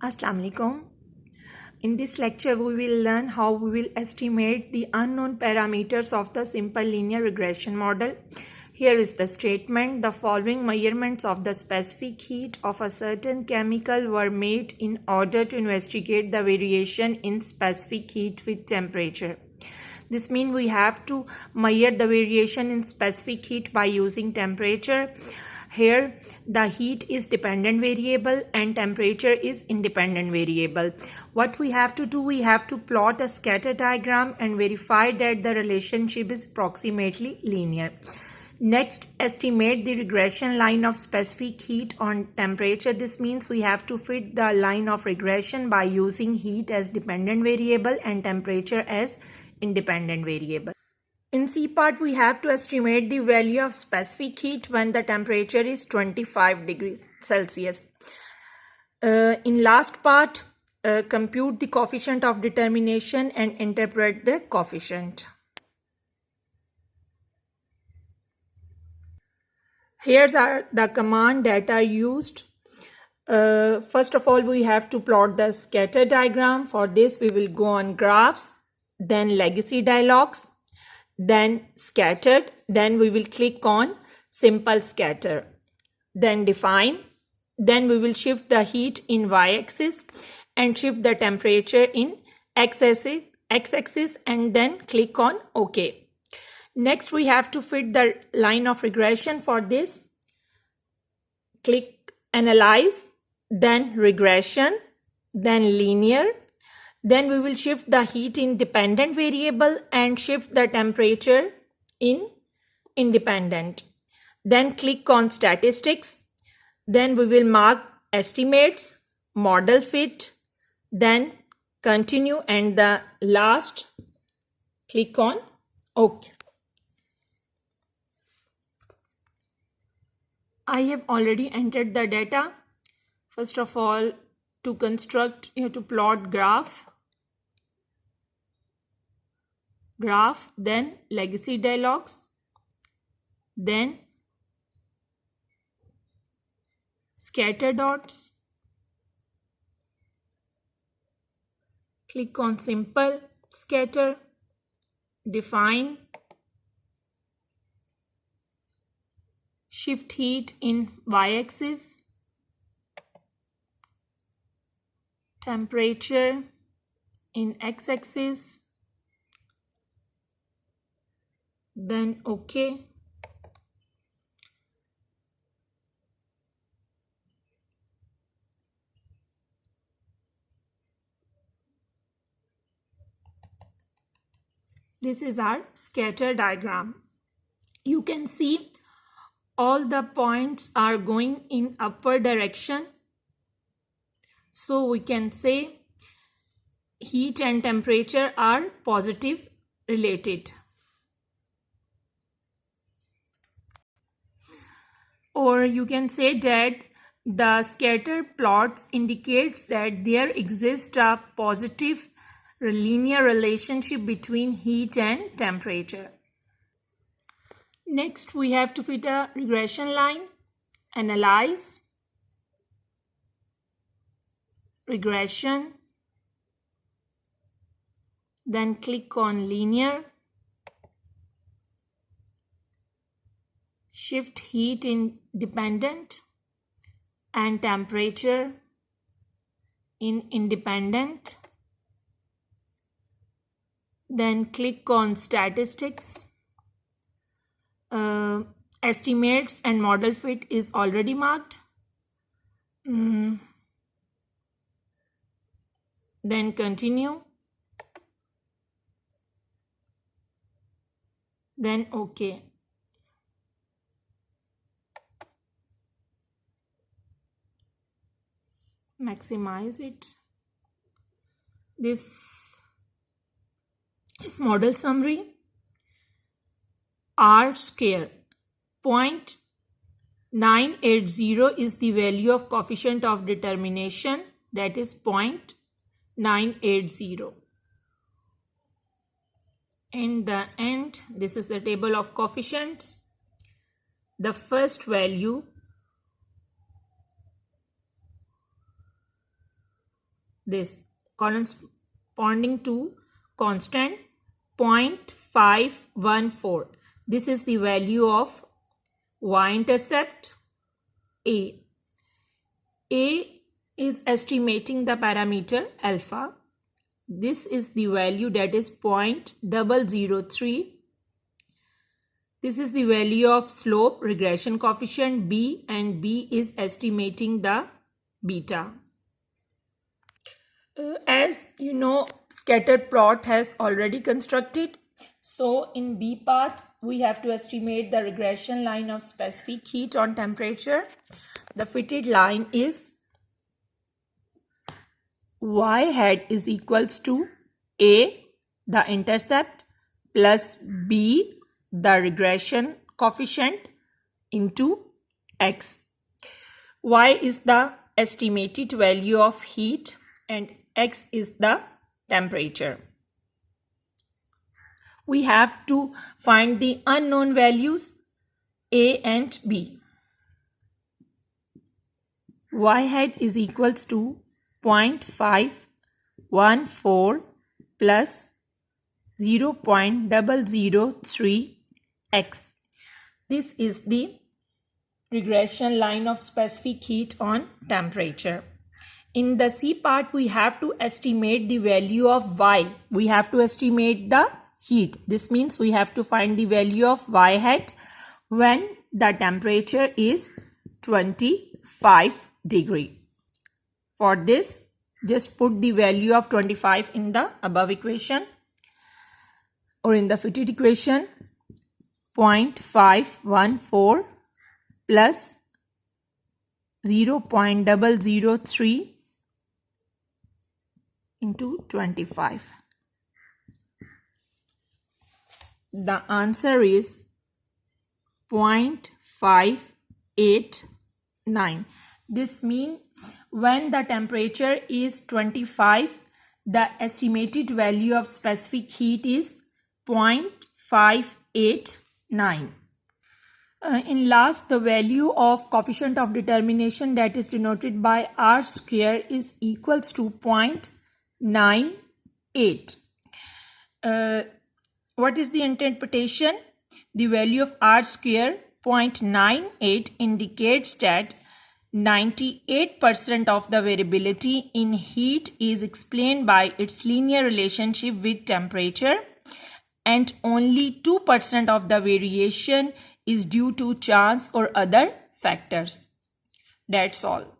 Assalamu alaikum. In this lecture, we will learn how we will estimate the unknown parameters of the simple linear regression model. Here is the statement. The following measurements of the specific heat of a certain chemical were made in order to investigate the variation in specific heat with temperature. This means we have to measure the variation in specific heat by using temperature. Here the heat is dependent variable and temperature is independent variable. What we have to do, we have to plot a scatter diagram and verify that the relationship is approximately linear. Next, estimate the regression line of specific heat on temperature. This means we have to fit the line of regression by using heat as dependent variable and temperature as independent variable. In C part, we have to estimate the value of specific heat when the temperature is 25 degrees Celsius. In last part, compute the coefficient of determination and interpret the coefficient. Here's the command that are used. First of all, we have to plot the scatter diagram. For this, we will go on graphs, then legacy dialogues, then scattered, then we will click on simple scatter, then define, then we will shift the heat in y-axis and shift the temperature in x-axis and then click on OK. Next, we have to fit the line of regression. For this, click analyze, then regression, then linear. Then we will shift the heat in dependent variable and shift the temperature in independent. Then click on statistics. Then we will mark estimates, model fit, then continue, and the last click on OK. I have already entered the data. First of all, to construct, you have to plot graph, then legacy dialogues, then scatter dots, click on simple scatter, define, shift heat in y-axis, temperature in x-axis, then OK. This is our scatter diagram. You can see all the points are going in upward direction. So we can say heat and temperature are positive related. Or you can say that the scatter plots indicates that there exists a positive linear relationship between heat and temperature. Next, we have to fit a regression line, analyze, regression, then click on linear, shift heat in dependent and temperature in independent, then click on statistics. Estimates and model fit is already marked. Then continue, then OK. Maximize it. This is model summary. R square 0.980 is the value of coefficient of determination, that is 0.980. In the end, this is the table of coefficients. The first value this corresponding to constant 0.514. This is the value of y-intercept A. A is estimating the parameter alpha. This is the value, that is 0.003. This is the value of slope regression coefficient B, and B is estimating the beta. As you know, scattered plot has already constructed. So in B part, we have to estimate the regression line of specific heat on temperature. The fitted line is y hat is equals to A, the intercept, plus B, the regression coefficient, into x. Y is the estimated value of heat and x is the temperature. We have to find the unknown values A and B. Y hat is equals to 0.514 plus 0.003 x. This is the regression line of specific heat on temperature. In the C part, we have to estimate the value of y. We have to estimate the heat. This means we have to find the value of y hat when the temperature is 25 degree. For this, just put the value of 25 in the above equation or in the fitted equation. 0.514 plus 0.003 into 25. The answer is 0.589. This means when the temperature is 25, the estimated value of specific heat is 0.589. In last, the value of coefficient of determination, that is denoted by R square, is equals to 0.98. What is the interpretation? The value of R square 0.98 indicates that 98% of the variability in heat is explained by its linear relationship with temperature, and only 2% of the variation is due to chance or other factors. That's all.